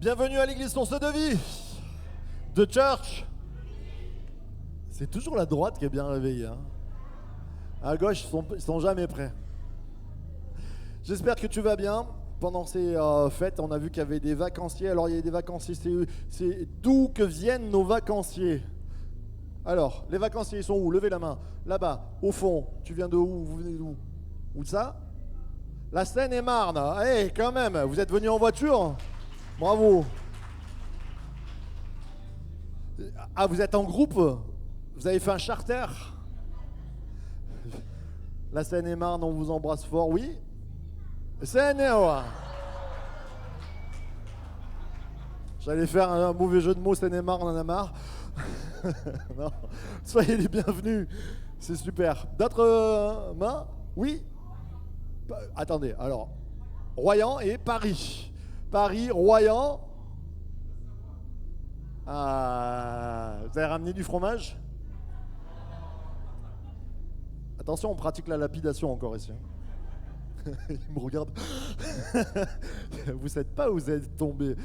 Bienvenue à l'église Source de Vie, de Church. C'est toujours la droite qui est bien réveillée. Hein. À gauche, ils sont jamais prêts. J'espère que tu vas bien. Pendant ces fêtes, on a vu qu'il y avait des vacanciers. Alors, il y a des vacanciers. C'est d'où que viennent nos vacanciers? Alors, les vacanciers, ils sont où? Levez la main. Là-bas, au fond. Tu viens de où? Vous venez d'où? Où de ça? La Seine-et-Marne. Eh, quand même, vous êtes venus en voiture? Bravo. Ah, vous êtes en groupe? Vous avez fait un charter? La Seine-et-Marne, on vous embrasse fort, oui? Seine-et-Marne. J'allais faire un mauvais jeu de mots, Seine-et-Marne, on en a marre. Non. Soyez les bienvenus, c'est super. D'autres mains? Oui? Attendez, alors, Royan et Paris. Paris, Royan. Ah, vous avez ramené du fromage? Attention, on pratique la lapidation encore ici. Il me regarde. Vous ne savez pas où vous êtes tombé.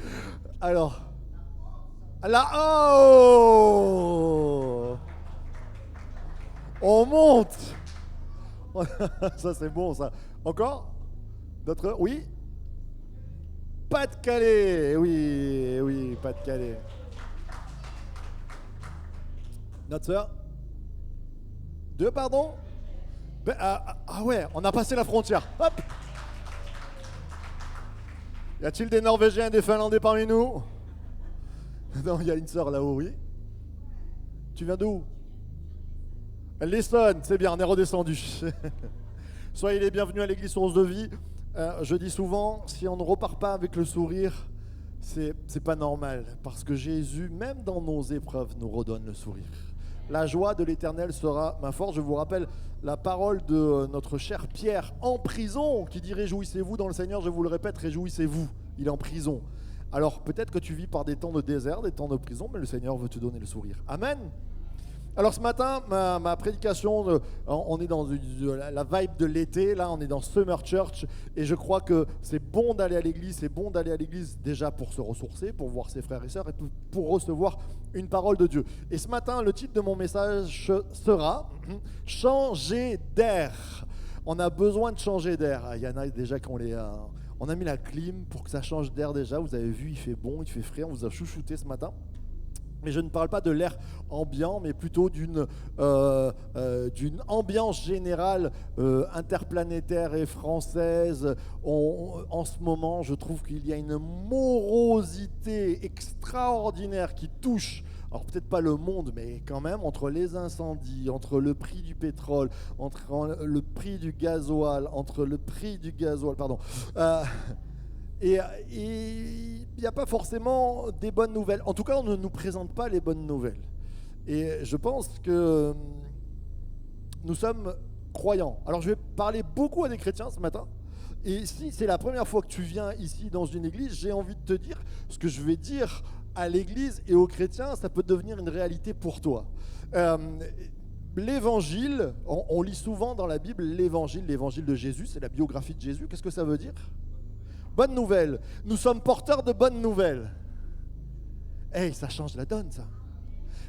Alors, là, oh! On monte. Ça, c'est bon, ça. Encore? D'autres? Oui? Pas-de-Calais. Oui, oui, Pas-de-Calais. Notre sœur? Deux, pardon? Ah ouais, on a passé la frontière. Hop! Y a-t-il des Norvégiens et des Finlandais parmi nous? Non, il y a une sœur là-haut, oui. Tu viens d'où? l'Essonne, c'est bien, on est redescendu. Soyez les bienvenus à l'église Source de Vie. Je dis souvent, si on ne repart pas avec le sourire, c'est pas normal. Parce que Jésus, même dans nos épreuves, nous redonne le sourire. La joie de l'Éternel sera ma force. Je vous rappelle la parole de notre cher Pierre en prison qui dit « Réjouissez-vous dans le Seigneur ». Je vous le répète, réjouissez-vous. Il est en prison. Alors peut-être que tu vis par des temps de désert, des temps de prison, mais le Seigneur veut te donner le sourire. Amen. Alors ce matin, ma prédication, on est dans la vibe de l'été, là on est dans Summer Church, et je crois que c'est bon d'aller à l'église, déjà pour se ressourcer, pour voir ses frères et sœurs, et pour recevoir une parole de Dieu. Et ce matin, le titre de mon message sera « Changer d'air ». On a besoin de changer d'air. Il y en a déjà qui ont on a mis la clim pour que ça change d'air déjà, vous avez vu, il fait bon, il fait frais, on vous a chouchouté ce matin. Mais je ne parle pas de l'air ambiant, mais plutôt d'une ambiance générale interplanétaire et française. En ce moment, je trouve qu'il y a une morosité extraordinaire qui touche, alors peut-être pas le monde, mais quand même, entre les incendies, entre le prix du pétrole, entre le prix du gasoil, pardon. Et il n'y a pas forcément des bonnes nouvelles. En tout cas, on ne nous présente pas les bonnes nouvelles. Et je pense que nous sommes croyants. Alors, je vais parler beaucoup à des chrétiens ce matin. Et si c'est la première fois que tu viens ici dans une église, j'ai envie de te dire ce que je vais dire à l'église et aux chrétiens, ça peut devenir une réalité pour toi. L'évangile, on lit souvent dans la Bible l'évangile de Jésus, c'est la biographie de Jésus. Qu'est-ce que ça veut dire ? Bonne nouvelle, nous sommes porteurs de bonnes nouvelles. Hey, ça change la donne, ça.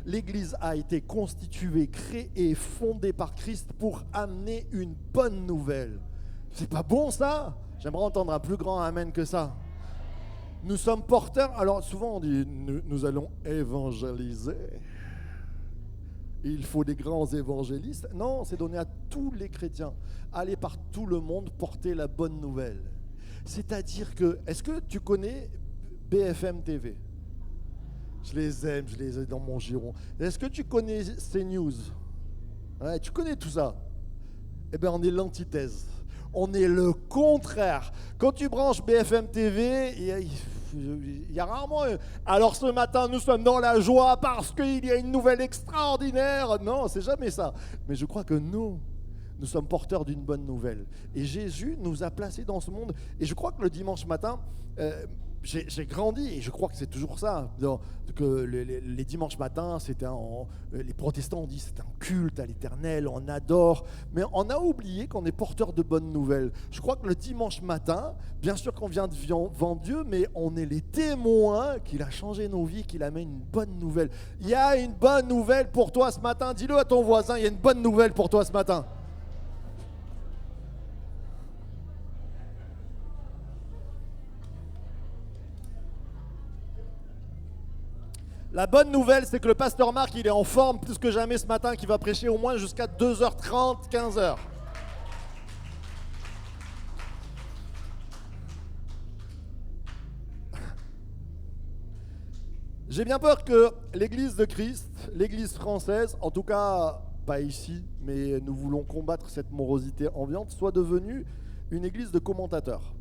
L'Église a été constituée, créée, fondée par Christ pour amener une bonne nouvelle. C'est pas bon, ça? J'aimerais entendre un plus grand amen que ça. Nous sommes porteurs, alors souvent on dit, nous allons évangéliser. Il faut des grands évangélistes. Non, c'est donné à tous les chrétiens. Allez par tout le monde porter la bonne nouvelle. C'est-à-dire que, est-ce que tu connais BFM TV? Je les aime, je les ai dans mon giron. Est-ce que tu connais CNews? Ouais, tu connais tout ça? Eh bien, on est l'antithèse. On est le contraire. Quand tu branches BFM TV, il y a rarement... Alors ce matin, nous sommes dans la joie parce qu'il y a une nouvelle extraordinaire. Non, c'est jamais ça. Mais je crois que nous sommes porteurs d'une bonne nouvelle. Et Jésus nous a placés dans ce monde. Et je crois que le dimanche matin, j'ai grandi et je crois que c'est toujours ça. Que les dimanches matins, les protestants ont dit c'est un culte à l'Éternel, on adore, mais on a oublié qu'on est porteur de bonnes nouvelles. Je crois que le dimanche matin, bien sûr qu'on vient devant Dieu, mais on est les témoins qu'il a changé nos vies, qu'il amène une bonne nouvelle. Il y a une bonne nouvelle pour toi ce matin. Dis-le à ton voisin, il y a une bonne nouvelle pour toi ce matin. La bonne nouvelle, c'est que le pasteur Marc, il est en forme plus que jamais ce matin, qui va prêcher au moins jusqu'à 2h30, 15h. J'ai bien peur que l'Église de Christ, l'Église française, en tout cas pas ici, mais nous voulons combattre cette morosité ambiante, soit devenue une église de commentateurs.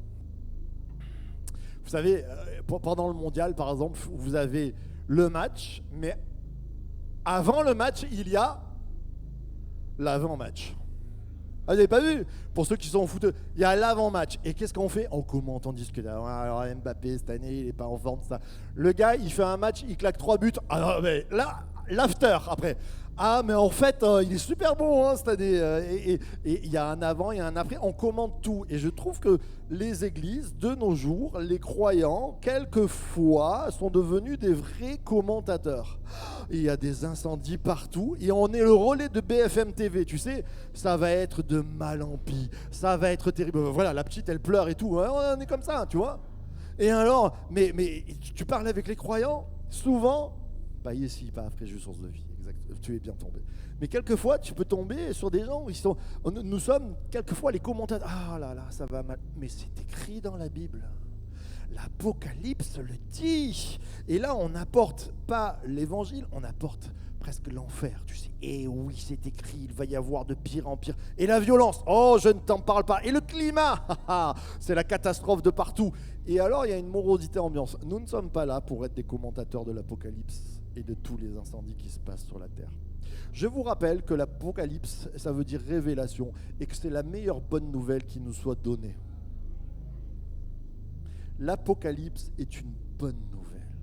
Vous savez, pendant le mondial, par exemple, vous avez le match, mais avant le match, il y a l'avant-match. Ah, vous n'avez pas vu? Pour ceux qui sont au foot, il y a l'avant-match. Et qu'est-ce qu'on fait? On commente, on discute. Alors Mbappé, cette année, il n'est pas en forme, ça. Le gars, il fait un match, il claque 3 buts. Ah non, mais là, l'after, après. Ah, mais en fait, il est super bon hein, cette année. Et il y a un avant, il y a un après. On commente tout. Et je trouve que les églises, de nos jours, les croyants, quelquefois, sont devenus des vrais commentateurs. Il y a des incendies partout. Et on est le relais de BFM TV. Tu sais, ça va être de mal en pis. Ça va être terrible. Voilà, la petite, elle pleure et tout. On est comme ça, tu vois. Et alors, mais tu parles avec les croyants, souvent, pas ici, pas après Source de Vie. Tu es bien tombé. Mais quelquefois, tu peux tomber sur des gens nous sommes quelquefois les commentateurs. Ah là là, ça va mal. Mais c'est écrit dans la Bible. L'Apocalypse le dit. Et là, on n'apporte pas l'évangile, on apporte presque l'enfer. Tu sais, et oui, c'est écrit, il va y avoir de pire en pire. Et la violence, oh, je ne t'en parle pas. Et le climat, c'est la catastrophe de partout. Et alors, il y a une morosité ambiance. Nous ne sommes pas là pour être des commentateurs de l'Apocalypse et de tous les incendies qui se passent sur la terre. Je vous rappelle que l'Apocalypse, ça veut dire révélation, et que c'est la meilleure bonne nouvelle qui nous soit donnée. L'Apocalypse est une bonne nouvelle.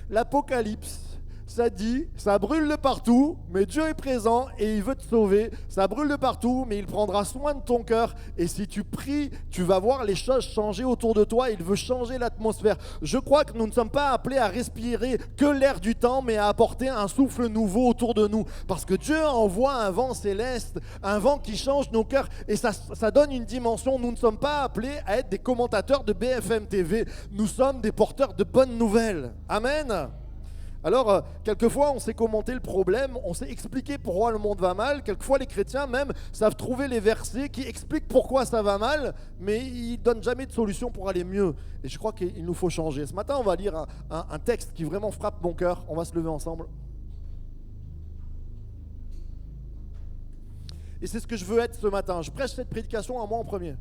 L'Apocalypse, ça dit, ça brûle de partout, mais Dieu est présent et il veut te sauver. Ça brûle de partout, mais il prendra soin de ton cœur. Et si tu pries, tu vas voir les choses changer autour de toi. Il veut changer l'atmosphère. Je crois que nous ne sommes pas appelés à respirer que l'air du temps, mais à apporter un souffle nouveau autour de nous. Parce que Dieu envoie un vent céleste, un vent qui change nos cœurs. Et ça donne une dimension. Nous ne sommes pas appelés à être des commentateurs de BFM TV. Nous sommes des porteurs de bonnes nouvelles. Amen. Alors, quelquefois, on sait commenter le problème, on sait expliquer pourquoi le monde va mal. Quelquefois, les chrétiens même savent trouver les versets qui expliquent pourquoi ça va mal, mais ils ne donnent jamais de solution pour aller mieux. Et je crois qu'il nous faut changer. Ce matin, on va lire un texte qui vraiment frappe mon cœur. On va se lever ensemble. Et c'est ce que je veux être ce matin. Je prêche cette prédication à moi en premier.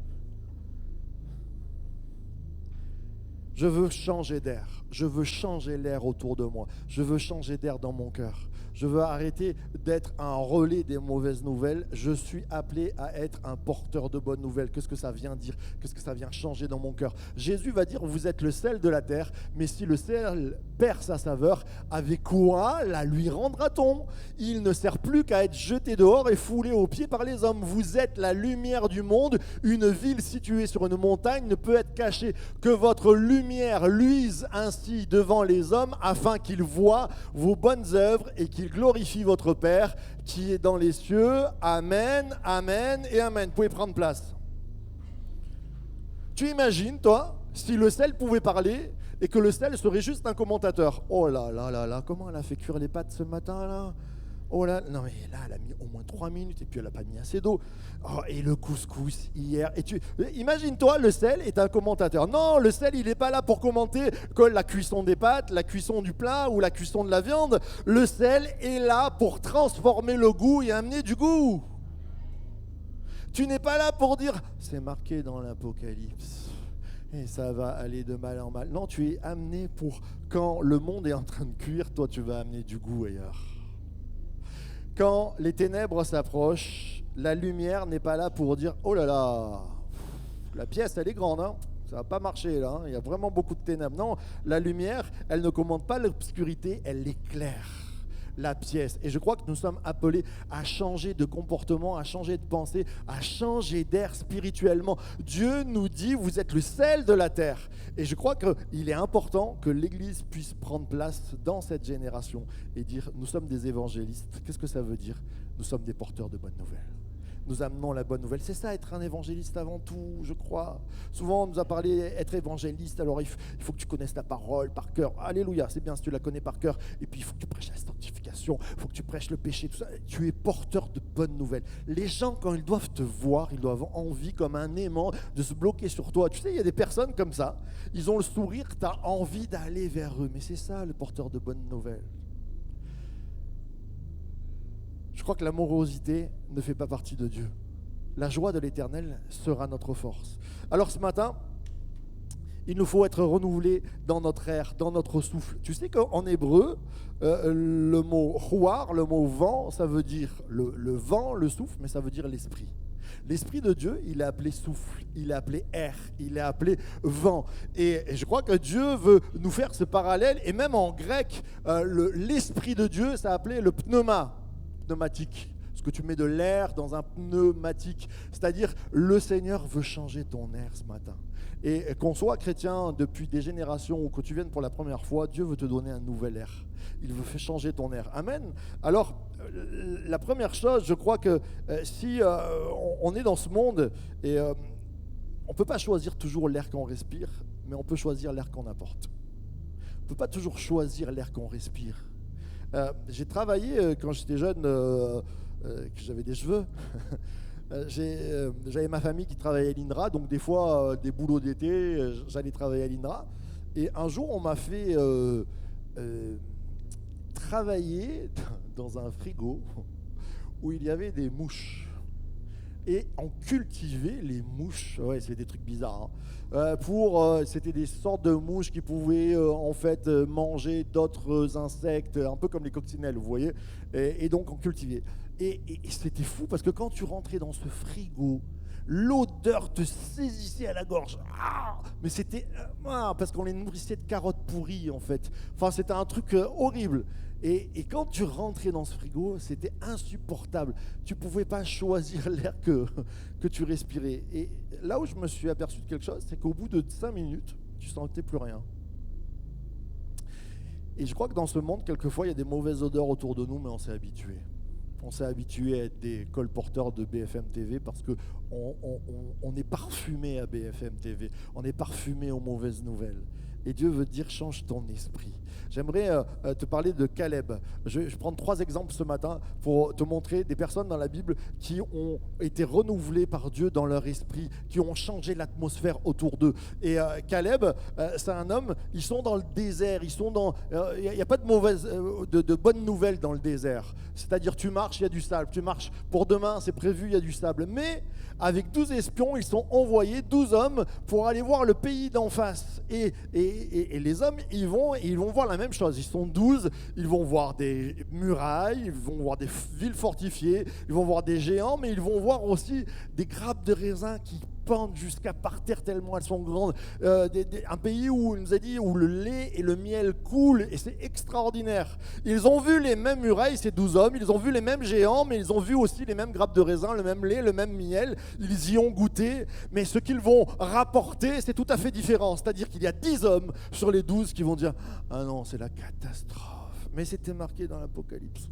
Je veux changer d'air. Je veux changer l'air autour de moi. Je veux changer d'air dans mon cœur. Je veux arrêter d'être un relais des mauvaises nouvelles. Je suis appelé à être un porteur de bonnes nouvelles. Qu'est-ce que ça vient dire? Qu'est-ce que ça vient changer dans mon cœur? Jésus va dire, vous êtes le sel de la terre, mais si le sel perd sa saveur, avec quoi la lui rendra-t-on? Il ne sert plus qu'à être jeté dehors et foulé aux pieds par les hommes. Vous êtes la lumière du monde. Une ville située sur une montagne ne peut être cachée. Que votre lumière luise ainsi devant les hommes, afin qu'ils voient vos bonnes œuvres et qu'ils glorifient votre Père qui est dans les cieux. Amen, amen et amen. Vous pouvez prendre place. Tu imagines, toi, si le sel pouvait parler et que le sel serait juste un commentateur. Oh là là là là, comment elle a fait cuire les pâtes ce matin là? Oh là, non mais là, elle a mis au moins 3 minutes et puis elle n'a pas mis assez d'eau. Oh, et le couscous hier. Imagine-toi, le sel est un commentateur. Non, le sel, il n'est pas là pour commenter que la cuisson des pâtes, la cuisson du plat ou la cuisson de la viande. Le sel est là pour transformer le goût et amener du goût. Tu n'es pas là pour dire, c'est marqué dans l'Apocalypse. Et ça va aller de mal en mal. Non, tu es amené pour, quand le monde est en train de cuire, toi tu vas amener du goût ailleurs. Quand les ténèbres s'approchent, la lumière n'est pas là pour dire « Oh là là, la pièce elle est grande, hein, Ça va pas marcher là, hein. Il y a vraiment beaucoup de ténèbres. Non, la lumière, elle ne commande pas l'obscurité, elle éclaire la pièce. Et je crois que nous sommes appelés à changer de comportement, à changer de pensée, à changer d'air spirituellement. Dieu nous dit, vous êtes le sel de la terre. Et je crois qu'il est important que l'Église puisse prendre place dans cette génération et dire, nous sommes des évangélistes. Qu'est-ce que ça veut dire? Nous sommes des porteurs de bonnes nouvelles. Nous amenons la bonne nouvelle. C'est ça, être un évangéliste avant tout, je crois. Souvent, on nous a parlé être évangéliste, alors il faut que tu connaisses la parole par cœur. Alléluia, c'est bien si tu la connais par cœur. Et puis, il faut que tu prêches la sanctification, il faut que tu prêches le péché, tout ça. Tu es porteur de bonnes nouvelles. Les gens, quand ils doivent te voir, ils doivent avoir envie, comme un aimant, de se bloquer sur toi. Tu sais, il y a des personnes comme ça, ils ont le sourire, tu as envie d'aller vers eux. Mais c'est ça, le porteur de bonnes nouvelles. Je crois que l'amorosité ne fait pas partie de Dieu. La joie de l'Éternel sera notre force. Alors ce matin, il nous faut être renouvelés dans notre air, dans notre souffle. Tu sais qu'en hébreu, le mot ruach, le mot vent, ça veut dire le vent, le souffle, mais ça veut dire l'esprit. L'esprit de Dieu, il est appelé souffle, il est appelé air, il est appelé vent. Et je crois que Dieu veut nous faire ce parallèle. Et même en grec, l'esprit de Dieu, ça appelé le pneumatique, ce que tu mets de l'air dans un pneumatique, c'est-à-dire le Seigneur veut changer ton air ce matin. Et qu'on soit chrétien depuis des générations ou que tu viennes pour la première fois, Dieu veut te donner un nouvel air. Il veut faire changer ton air. Amen. Alors, la première chose, je crois que si on est dans ce monde, et on ne peut pas choisir toujours l'air qu'on respire, mais on peut choisir l'air qu'on apporte. On ne peut pas toujours choisir l'air qu'on respire. J'ai travaillé quand j'étais jeune, que j'avais des cheveux. J'avais ma famille qui travaillait à l'INRA, donc des fois, des boulots d'été, j'allais travailler à l'INRA. Et un jour, on m'a fait travailler dans un frigo où il y avait des mouches. Et on cultivait les mouches. Ouais, c'est des trucs bizarres. C'était des sortes de mouches qui pouvaient en fait manger d'autres insectes, un peu comme les coccinelles, vous voyez. Et donc on cultivait. Et c'était fou parce que quand tu rentrais dans ce frigo, l'odeur te saisissait à la gorge. Mais c'était parce qu'on les nourrissait de carottes pourries en fait. Enfin, c'était un truc horrible. Et quand tu rentrais dans ce frigo, c'était insupportable. Tu ne pouvais pas choisir l'air que tu respirais. Et là où je me suis aperçu de quelque chose, c'est qu'au bout de 5 minutes, tu ne sentais plus rien. Et je crois que dans ce monde, quelquefois, il y a des mauvaises odeurs autour de nous, mais on s'est habitué. On s'est habitué à être des colporteurs de BFM TV parce qu'on est parfumé à BFM TV. On est parfumé aux mauvaises nouvelles. Et Dieu veut dire, change ton esprit. J'aimerais te parler de Caleb. Je vais prendre 3 exemples ce matin pour te montrer des personnes dans la Bible qui ont été renouvelées par Dieu dans leur esprit, qui ont changé l'atmosphère autour d'eux. Et Caleb, c'est un homme, ils sont dans le désert, il n'y a pas de bonnes nouvelles dans le désert. C'est-à-dire, tu marches, il y a du sable. Tu marches pour demain, c'est prévu, il y a du sable. Mais avec 12 espions, ils sont envoyés, 12 hommes, pour aller voir le pays d'en face. Et les hommes, ils vont voir la même chose. Ils sont 12, ils vont voir des murailles, ils vont voir des villes fortifiées, ils vont voir des géants, mais ils vont voir aussi des grappes de raisins qui pendent jusqu'à par terre tellement elles sont grandes. Un pays où, il nous a dit, où le lait et le miel coulent, et c'est extraordinaire. Ils ont vu les mêmes murailles, ces 12 hommes, ils ont vu les mêmes géants, mais ils ont vu aussi les mêmes grappes de raisins, le même lait, le même miel. Ils y ont goûté, mais ce qu'ils vont rapporter, c'est tout à fait différent. C'est-à-dire qu'il y a 10 hommes sur les 12 qui vont dire « Ah non, c'est la catastrophe ». Mais c'était marqué dans l'Apocalypse.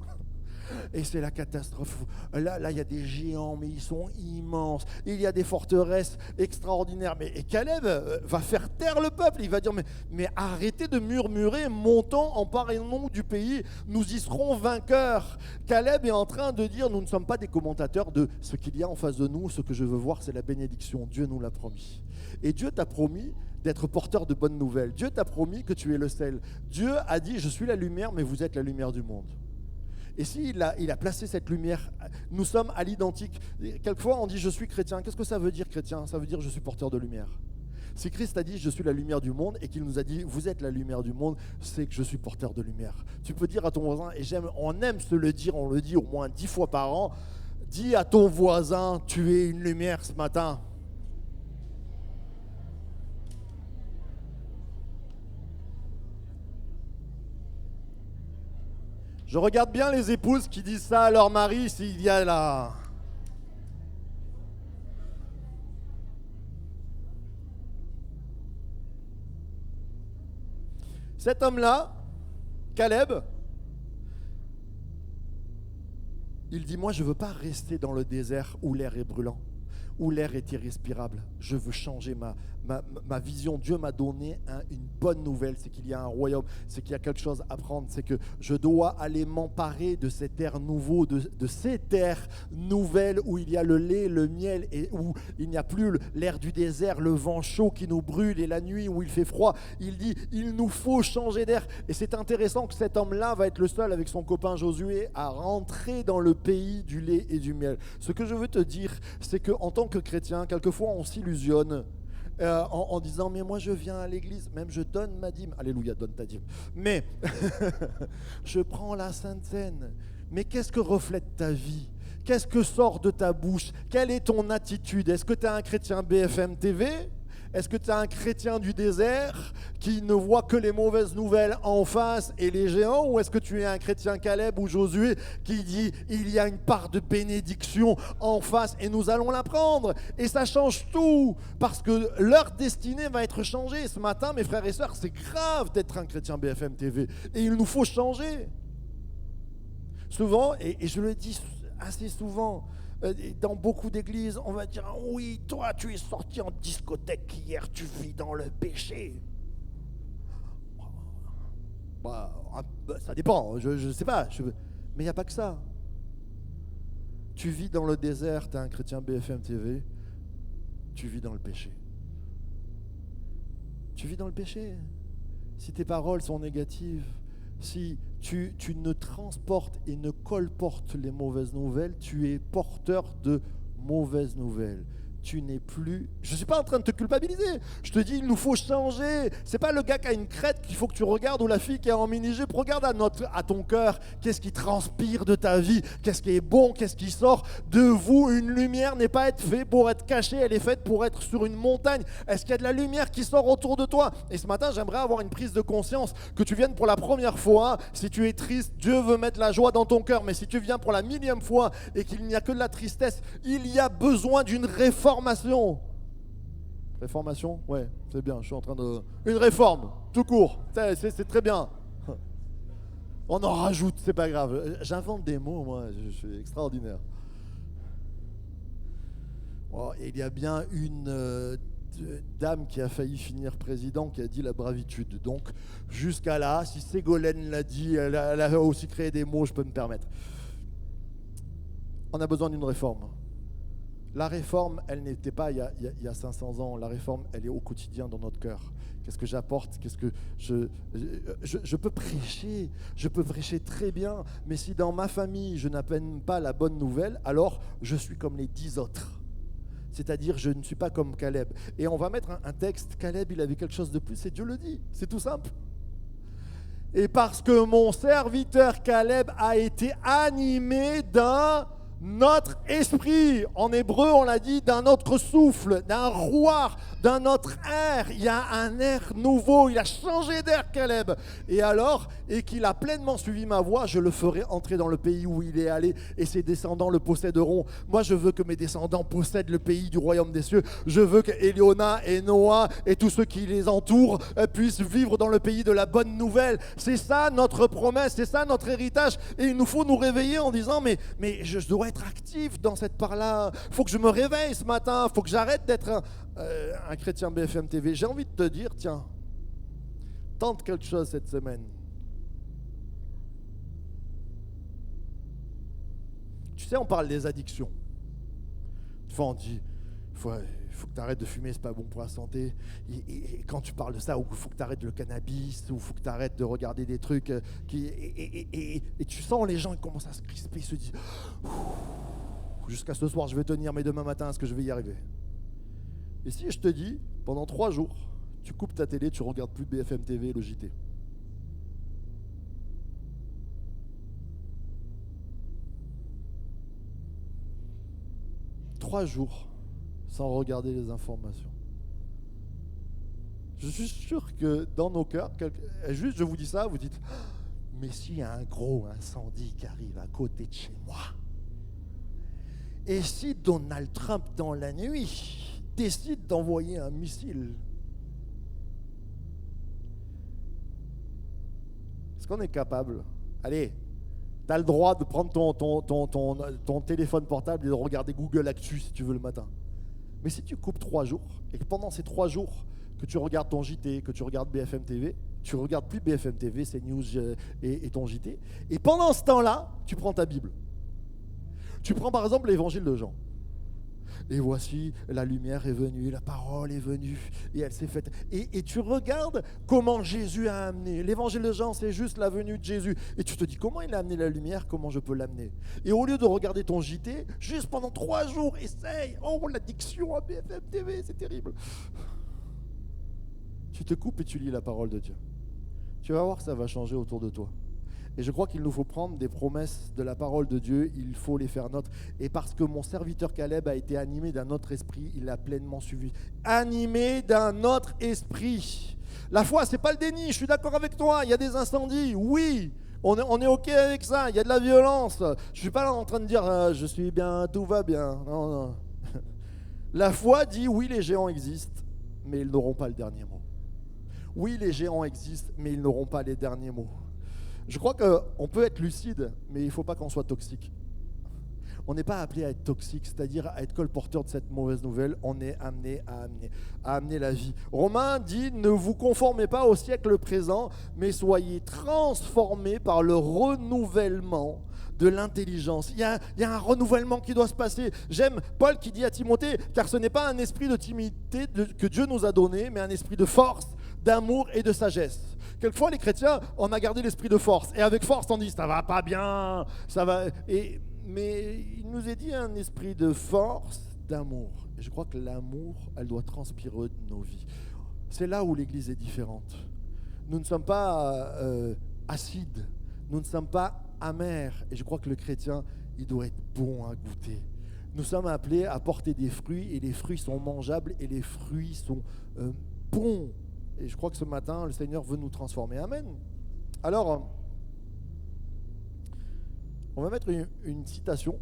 Et c'est la catastrophe. Là, il y a des géants, mais ils sont immenses. Il y a des forteresses extraordinaires. Et Caleb va faire taire le peuple. Il va dire, mais arrêtez de murmurer, montons, emparons-nous du pays, nous y serons vainqueurs. Caleb est en train de dire, nous ne sommes pas des commentateurs de ce qu'il y a en face de nous. Ce que je veux voir, c'est la bénédiction. Dieu nous l'a promis. Et Dieu t'a promis d'être porteur de bonnes nouvelles. Dieu t'a promis que tu es le sel. Dieu a dit, je suis la lumière, mais vous êtes la lumière du monde. Et s'il a placé cette lumière, nous sommes à l'identique. Quelquefois, on dit « je suis chrétien ». Qu'est-ce que ça veut dire chrétien? Ça veut dire « je suis porteur de lumière ». Si Christ a dit « je suis la lumière du monde » et qu'il nous a dit « vous êtes la lumière du monde », c'est que je suis porteur de lumière. Tu peux dire à ton voisin, et on aime se le dire, on le dit au moins 10 fois par an, dis à ton voisin « tu es une lumière ce matin ». Je regarde bien les épouses qui disent ça à leur mari s'il y a là. Cet homme-là, Caleb, il dit, moi je ne veux pas rester dans le désert où l'air est brûlant, où l'air est irrespirable. Je veux changer ma vision. Dieu m'a donné une bonne nouvelle, c'est qu'il y a un royaume, c'est qu'il y a quelque chose à prendre, c'est que je dois aller m'emparer de cet air nouveau, de cette air nouvelle où il y a le lait, le miel, et où il n'y a plus l'air du désert, le vent chaud qui nous brûle, et la nuit où il fait froid. Il dit, il nous faut changer d'air. Et c'est intéressant que cet homme-là va être le seul avec son copain Josué à rentrer dans le pays du lait et du miel. Ce que je veux te dire, c'est qu'en tant que chrétien, quelquefois on s'illusionne en disant, mais moi je viens à l'église, même je donne ma dîme, alléluia, donne ta dîme, mais je prends la Sainte Seine, mais qu'est-ce que reflète ta vie? Qu'est-ce que sort de ta bouche? Quelle est ton attitude? Est-ce que tu es un chrétien BFM TV? Est-ce que tu es un chrétien du désert qui ne voit que les mauvaises nouvelles en face et les géants? Ou est-ce que tu es un chrétien Caleb ou Josué qui dit il y a une part de bénédiction en face et nous allons la prendre? Et ça change tout parce que leur destinée va être changée. Ce matin, mes frères et sœurs, c'est grave d'être un chrétien BFM TV et il nous faut changer. Souvent, et je le dis assez souvent, dans beaucoup d'églises, on va dire « Oui, toi, tu es sorti en discothèque hier, tu vis dans le péché. » Ça dépend, je ne sais pas, mais il n'y a pas que ça. Tu vis dans le désert, tu es un chrétien BFM TV, tu vis dans le péché. Tu vis dans le péché. Si tes paroles sont négatives, si tu ne transportes et ne colportes les mauvaises nouvelles, tu es porteur de mauvaises nouvelles. Tu n'es plus... Je ne suis pas en train de te culpabiliser. Je te dis, il nous faut changer. C'est pas le gars qui a une crête qu'il faut que tu regardes ou la fille qui est en mini-jupe. Regarde à ton cœur. Qu'est-ce qui transpire de ta vie? Qu'est-ce qui est bon? Qu'est-ce qui sort de vous? Une lumière n'est pas faite pour être cachée. Elle est faite pour être sur une montagne. Est-ce qu'il y a de la lumière qui sort autour de toi? Et ce matin, j'aimerais avoir une prise de conscience que tu viennes pour la première fois. Si tu es triste, Dieu veut mettre la joie dans ton cœur. Mais si tu viens pour la millième fois et qu'il n'y a que de la tristesse, il y a besoin d'une réformation. Réformation? Ouais, c'est bien, je suis en train de... Une réforme, tout court, c'est très bien. On en rajoute, c'est pas grave. J'invente des mots, moi, je suis extraordinaire. Oh, il y a bien une dame qui a failli finir président qui a dit la bravitude. Donc, jusqu'à là, si Ségolène l'a dit, elle a aussi créé des mots, je peux me permettre. On a besoin d'une réforme. La réforme, elle n'était pas il y a 500 ans. La réforme, elle est au quotidien dans notre cœur. Qu'est-ce que j'apporte? Qu'est-ce que je peux prêcher? Je peux prêcher très bien. Mais si dans ma famille, je n'appelle pas la bonne nouvelle, alors je suis comme les 10 autres. C'est-à-dire, je ne suis pas comme Caleb. Et on va mettre un texte. Caleb, il avait quelque chose de plus, et Dieu le dit. C'est tout simple. Et parce que mon serviteur Caleb a été animé d'un notre esprit, en hébreu on l'a dit, d'un autre souffle, d'un rouar, d'un autre air. Il y a un air nouveau, il a changé d'air Caleb. Et alors, et qu'il a pleinement suivi ma voie, je le ferai entrer dans le pays où il est allé et ses descendants le posséderont. Moi je veux que mes descendants possèdent le pays du royaume des cieux. Je veux que Éliona et Noah et tous ceux qui les entourent puissent vivre dans le pays de la bonne nouvelle. C'est ça notre promesse, c'est ça notre héritage. Et il nous faut nous réveiller en disant mais je dois être actif dans cette part-là. Il faut que je me réveille ce matin. Il faut que j'arrête d'être un chrétien BFM TV. J'ai envie de te dire, tiens, tente quelque chose cette semaine. Tu sais, on parle des addictions. Des fois, on dit, il faut que tu arrêtes de fumer, c'est pas bon pour la santé. Et quand tu parles de ça, il faut que tu arrêtes le cannabis, ou il faut que tu arrêtes de regarder des trucs. Et tu sens les gens, ils commencent à se crisper, ils se disent, jusqu'à ce soir, je vais tenir, mais demain matin, est-ce que je vais y arriver? Et si je te dis, pendant 3 jours, tu coupes ta télé, tu regardes plus BFM TV et le JT. Trois jours sans regarder les informations. Je suis sûr que dans nos cœurs, juste je vous dis ça, vous dites Mais s'il y a un gros incendie qui arrive à côté de chez moi, et si Donald Trump, dans la nuit, décide d'envoyer un missile, est-ce qu'on est capable? Allez, tu as le droit de prendre ton téléphone portable et de regarder Google Actu si tu veux le matin. Mais si tu coupes 3 jours, et que pendant ces 3 jours, que tu regardes ton JT, que tu regardes BFM TV, tu regardes plus BFM TV, CNews et ton JT, et pendant ce temps-là, tu prends ta Bible. Tu prends par exemple l'évangile de Jean. Et voici, la lumière est venue, la parole est venue, et elle s'est faite. Et tu regardes comment Jésus a amené. L'évangile de Jean, c'est juste la venue de Jésus. Et tu te dis, comment il a amené la lumière, comment je peux l'amener? Et au lieu de regarder ton JT, juste pendant 3 jours, essaye. Oh, l'addiction à BFM TV, c'est terrible. Tu te coupes et tu lis la parole de Dieu. Tu vas voir que ça va changer autour de toi. Et je crois qu'il nous faut prendre des promesses de la parole de Dieu, il faut les faire nôtres. Et parce que mon serviteur Caleb a été animé d'un autre esprit, il l'a pleinement suivi. Animé d'un autre esprit. La foi, c'est pas le déni, je suis d'accord avec toi, il y a des incendies, oui, on est OK avec ça, il y a de la violence. Je ne suis pas là en train de dire je suis bien, tout va bien. Non, non. La foi dit oui, les géants existent, mais ils n'auront pas le dernier mot. Oui, les géants existent, mais ils n'auront pas les derniers mots. Je crois qu'on peut être lucide, mais il ne faut pas qu'on soit toxique. On n'est pas appelé à être toxique, c'est-à-dire à être colporteur de cette mauvaise nouvelle. On est amené à amener la vie. Romains dit, ne vous conformez pas au siècle présent, mais soyez transformés par le renouvellement de l'intelligence. Il y a un renouvellement qui doit se passer. J'aime Paul qui dit à Timothée, car ce n'est pas un esprit de timidité que Dieu nous a donné, mais un esprit de force, d'amour et de sagesse. Quelquefois, les chrétiens, on a gardé l'esprit de force. Et avec force, on dit, ça va pas bien, ça va... Mais il nous est dit un esprit de force, d'amour. Et je crois que l'amour, elle doit transpirer de nos vies. C'est là où l'Église est différente. Nous ne sommes pas acides, nous ne sommes pas amers. Et je crois que le chrétien, il doit être bon à goûter. Nous sommes appelés à porter des fruits, et les fruits sont mangeables, et les fruits sont bons. Et je crois que ce matin, le Seigneur veut nous transformer. Amen. Alors, on va mettre une citation.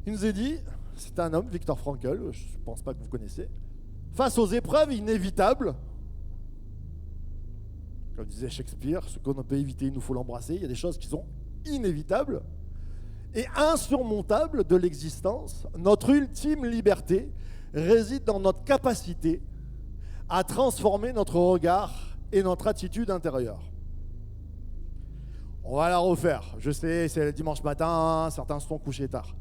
Il nous est dit, c'est un homme, Viktor Frankl, je ne pense pas que vous connaissez, face aux épreuves inévitables, comme disait Shakespeare, ce qu'on peut éviter, il nous faut l'embrasser. Il y a des choses qui sont inévitables et insurmontables de l'existence. Notre ultime liberté réside dans notre capacité à transformer notre regard et notre attitude intérieure. On va la refaire. Je sais, c'est le dimanche matin, certains se sont couchés tard.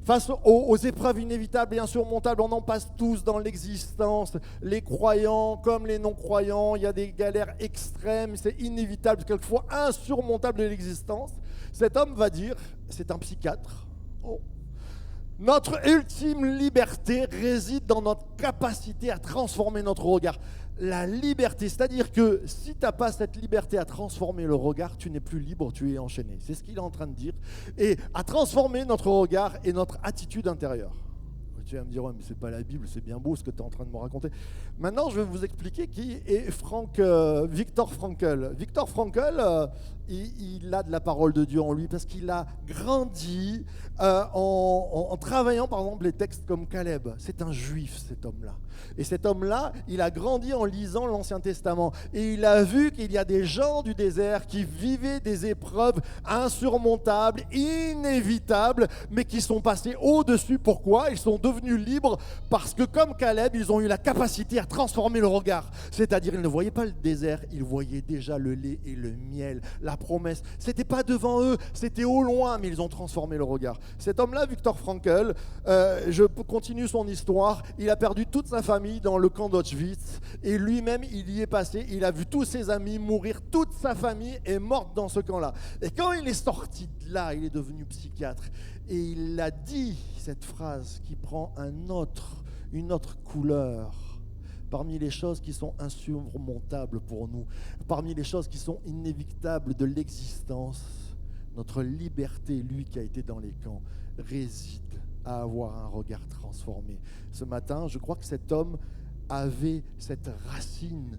Face aux épreuves inévitables et insurmontables, on en passe tous dans l'existence. Les croyants comme les non-croyants, il y a des galères extrêmes, c'est inévitable, quelquefois insurmontable de l'existence. Cet homme va dire, c'est un psychiatre, notre ultime liberté réside dans notre capacité à transformer notre regard. La liberté, c'est-à-dire que si tu n'as pas cette liberté à transformer le regard, tu n'es plus libre, tu es enchaîné. C'est ce qu'il est en train de dire. Et à transformer notre regard et notre attitude intérieure. Tu vas me dire, ouais, mais c'est pas la Bible, c'est bien beau ce que tu es en train de me raconter. Maintenant, je vais vous expliquer qui est Viktor Frankl. Viktor Frankl, il a de la parole de Dieu en lui parce qu'il a grandi en travaillant, par exemple, les textes comme Caleb. C'est un juif, cet homme-là. Et cet homme-là, il a grandi en lisant l'Ancien Testament. Et il a vu qu'il y a des gens du désert qui vivaient des épreuves insurmontables, inévitables, mais qui sont passés au-dessus. Pourquoi? Ils sont devenus libres parce que, comme Caleb, ils ont eu la capacité à transformer le regard. C'est-à-dire, ils ne voyaient pas le désert, ils voyaient déjà le lait et le miel, la promesse. C'était pas devant eux, c'était au loin, mais ils ont transformé le regard. Cet homme-là, Viktor Frankl, je continue son histoire, il a perdu toute sa famille dans le camp d'Auschwitz et lui-même, il y est passé, il a vu tous ses amis mourir, toute sa famille est morte dans ce camp-là. Et quand il est sorti de là, il est devenu psychiatre et il a dit cette phrase qui prend une autre couleur. Parmi les choses qui sont insurmontables pour nous, parmi les choses qui sont inévitables de l'existence, notre liberté, lui qui a été dans les camps, réside à avoir un regard transformé. Ce matin, je crois que cet homme avait cette racine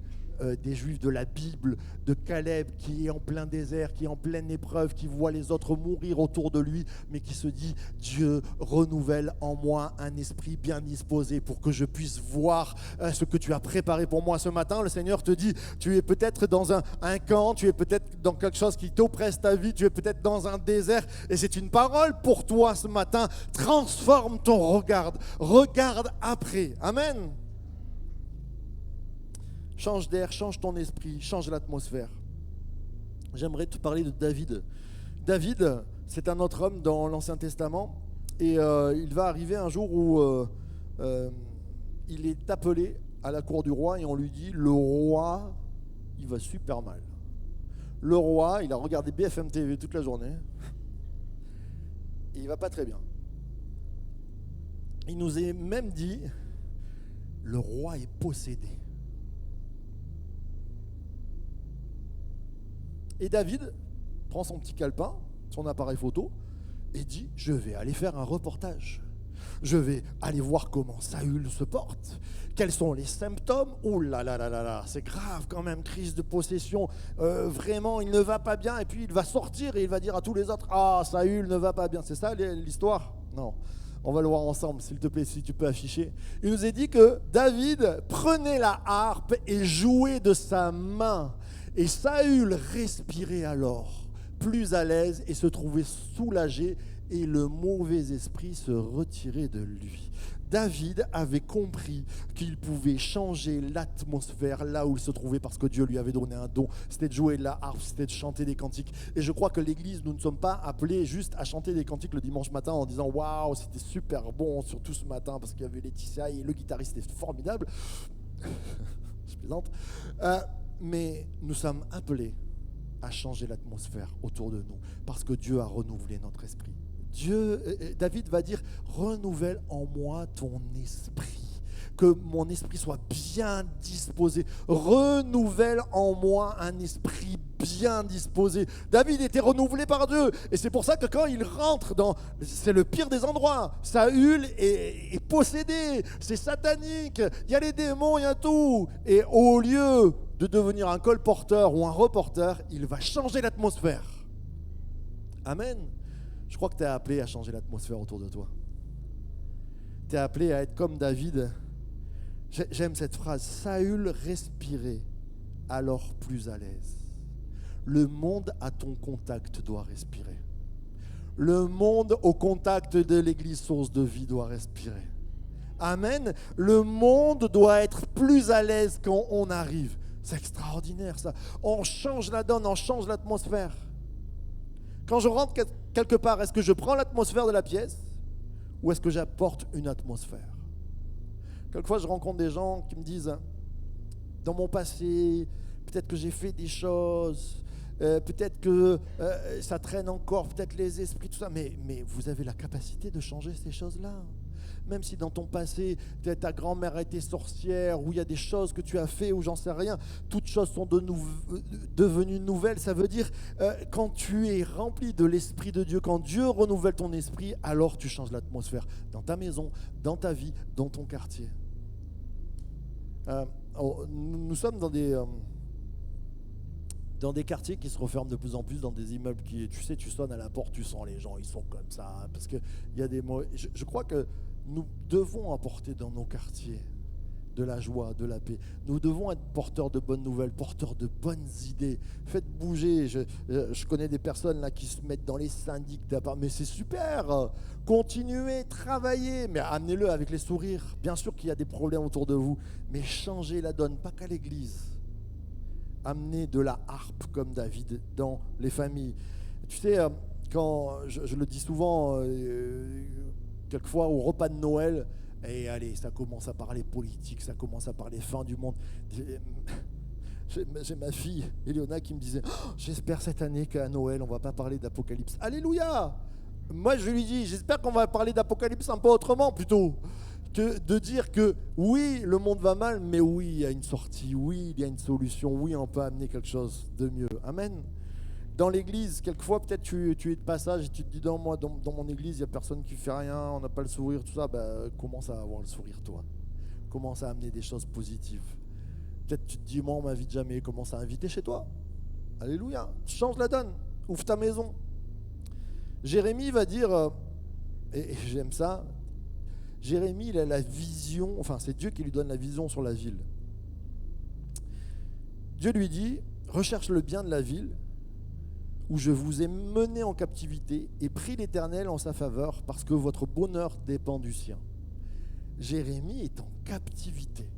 des Juifs de la Bible, de Caleb qui est en plein désert, qui est en pleine épreuve, qui voit les autres mourir autour de lui, mais qui se dit, Dieu renouvelle en moi un esprit bien disposé pour que je puisse voir ce que tu as préparé pour moi ce matin. Le Seigneur te dit, tu es peut-être dans un camp, tu es peut-être dans quelque chose qui t'oppresse ta vie, tu es peut-être dans un désert, et c'est une parole pour toi ce matin. Transforme ton regard, regarde après. Amen. Change d'air, change ton esprit, change l'atmosphère. J'aimerais te parler de David. David, c'est un autre homme dans l'Ancien Testament, et il va arriver un jour où il est appelé à la cour du roi, et on lui dit, le roi, il va super mal. Le roi, il a regardé BFM TV toute la journée, et il va pas très bien. Il nous est même dit, le roi est possédé. Et David prend son petit calepin, son appareil photo, et dit, je vais aller faire un reportage. Je vais aller voir comment Saül se porte. Quels sont les symptômes? Oh là là là là là, c'est grave quand même, crise de possession. Vraiment, il ne va pas bien. Et puis il va sortir et il va dire à tous les autres, ah, Saül ne va pas bien. C'est ça l'histoire? Non. On va le voir ensemble, s'il te plaît, si tu peux afficher. Il nous est dit que David prenait la harpe et jouait de sa main. Et Saül respirait alors, plus à l'aise, et se trouvait soulagé, et le mauvais esprit se retirait de lui. David avait compris qu'il pouvait changer l'atmosphère là où il se trouvait, parce que Dieu lui avait donné un don, c'était de jouer de la harpe, c'était de chanter des cantiques. Et je crois que l'Église, nous ne sommes pas appelés juste à chanter des cantiques le dimanche matin en disant « Waouh, c'était super bon, surtout ce matin, parce qu'il y avait Laetitia et le guitariste était formidable. » Je plaisante. Mais nous sommes appelés à changer l'atmosphère autour de nous, parce que Dieu a renouvelé notre esprit. David va dire, renouvelle en moi ton esprit, que mon esprit soit bien disposé. Renouvelle en moi un esprit bien disposé. David était renouvelé par Dieu, et c'est pour ça que quand il rentre c'est le pire des endroits, Saül est possédé, c'est satanique, il y a les démons, il y a tout, et au lieu de devenir un colporteur ou un reporter, il va changer l'atmosphère. Amen. Je crois que tu es appelé à changer l'atmosphère autour de toi. Tu es appelé à être comme David. J'aime cette phrase. Saül respirait alors plus à l'aise. Le monde à ton contact doit respirer. Le monde au contact de l'église Source de Vie doit respirer. Amen. Le monde doit être plus à l'aise quand on arrive. C'est extraordinaire ça. On change la donne, on change l'atmosphère. Quand je rentre quelque part, est-ce que je prends l'atmosphère de la pièce ou est-ce que j'apporte une atmosphère? Quelquefois, je rencontre des gens qui me disent, dans mon passé, peut-être que j'ai fait des choses, peut-être que ça traîne encore, peut-être les esprits, tout ça, mais vous avez la capacité de changer ces choses-là. Même si dans ton passé, peut-être ta grand-mère a été sorcière, ou il y a des choses que tu as fait, ou j'en sais rien, toutes choses sont devenues nouvelles. Ça veut dire, quand tu es rempli de l'Esprit de Dieu, quand Dieu renouvelle ton esprit, alors tu changes l'atmosphère dans ta maison, dans ta vie, dans ton quartier. Nous sommes dans des quartiers qui se referment de plus en plus, dans des immeubles qui, tu sais, tu sonnes à la porte, tu sens les gens, ils sont comme ça, parce qu'il y a des mots. Je crois que nous devons apporter dans nos quartiers de la joie, de la paix. Nous devons être porteurs de bonnes nouvelles, porteurs de bonnes idées. Faites bouger. Je connais des personnes là qui se mettent dans les syndics d'appart, mais c'est super. Continuez, travaillez, mais amenez-le avec les sourires. Bien sûr qu'il y a des problèmes autour de vous, mais changez la donne, pas qu'à l'église. Amenez de la harpe comme David dans les familles. Tu sais, quand je le dis souvent, quelquefois au repas de Noël, et allez, ça commence à parler politique, ça commence à parler fin du monde. J'ai ma fille, Eleona, qui me disait, oh, j'espère cette année qu'à Noël, on ne va pas parler d'Apocalypse. Alléluia! Moi, je lui dis, j'espère qu'on va parler d'Apocalypse un peu autrement, plutôt que de dire que oui, le monde va mal, mais oui, il y a une sortie, oui, il y a une solution, oui, on peut amener quelque chose de mieux. Amen. Dans l'église, quelquefois, peut-être tu es de passage et tu te dis, non, moi, dans mon église, il n'y a personne qui fait rien, on n'a pas le sourire, tout ça. Commence à avoir le sourire, toi. Commence à amener des choses positives. Peut-être tu te dis, moi on m'invite jamais, commence à inviter chez toi. Alléluia, tu changes la donne, ouvre ta maison. Jérémie va dire, et j'aime ça, Jérémie il a la vision, enfin c'est Dieu qui lui donne la vision sur la ville. Dieu lui dit, recherche le bien de la ville où je vous ai mené en captivité et prie l'Éternel en sa faveur parce que votre bonheur dépend du sien. Jérémie est en captivité.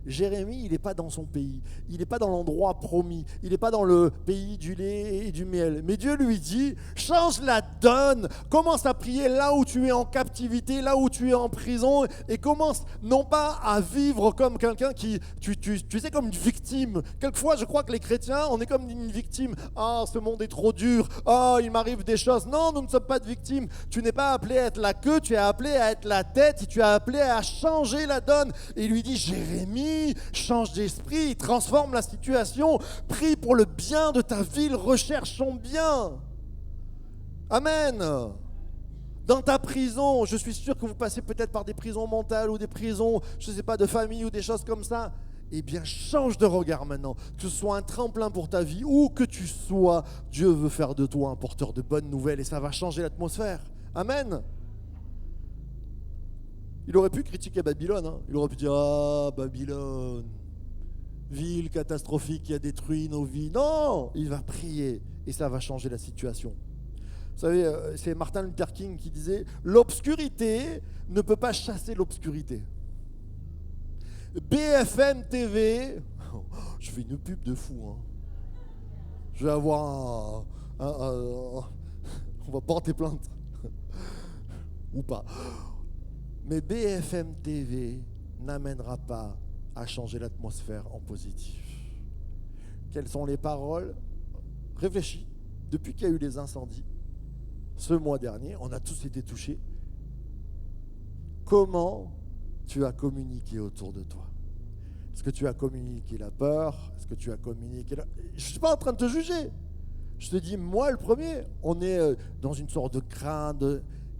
Jérémie, il n'est pas dans son pays, il n'est pas dans l'endroit promis, il n'est pas dans le pays du lait et du miel. Mais Dieu lui dit, change la donne, commence à prier là où tu es en captivité, là où tu es en prison, et commence non pas à vivre comme quelqu'un qui, tu sais, comme une victime. Quelquefois, je crois que les chrétiens, on est comme une victime. Ah, ce monde est trop dur, ah, il m'arrive des choses. Non, nous ne sommes pas de victimes. Tu n'es pas appelé à être la queue, tu es appelé à être la tête, et tu es appelé à changer la donne. Et il lui dit, Jérémie, change d'esprit, transforme la situation, prie pour le bien de ta ville, recherche son bien. Amen. Dans ta prison, je suis sûr que vous passez peut-être par des prisons mentales ou des prisons, je ne sais pas, de famille ou des choses comme ça. Eh bien, change de regard maintenant, que ce soit un tremplin pour ta vie, où que tu sois, Dieu veut faire de toi un porteur de bonnes nouvelles et ça va changer l'atmosphère. Amen. Il aurait pu critiquer Babylone, hein. Il aurait pu dire « Ah, Babylone, ville catastrophique qui a détruit nos vies. » Non, il va prier et ça va changer la situation. Vous savez, c'est Martin Luther King qui disait « L'obscurité ne peut pas chasser l'obscurité. » BFM TV, je fais une pub de fou, hein. Je vais avoir on va porter plainte. Ou pas. Mais BFM TV n'amènera pas à changer l'atmosphère en positif. Quelles sont les paroles? Réfléchis. Depuis qu'il y a eu les incendies, ce mois dernier, on a tous été touchés. Comment tu as communiqué autour de toi? Est-ce que tu as communiqué la peur? Est-ce que tu as communiqué Je ne suis pas en train de te juger. Je te dis, moi le premier, on est dans une sorte de crainte.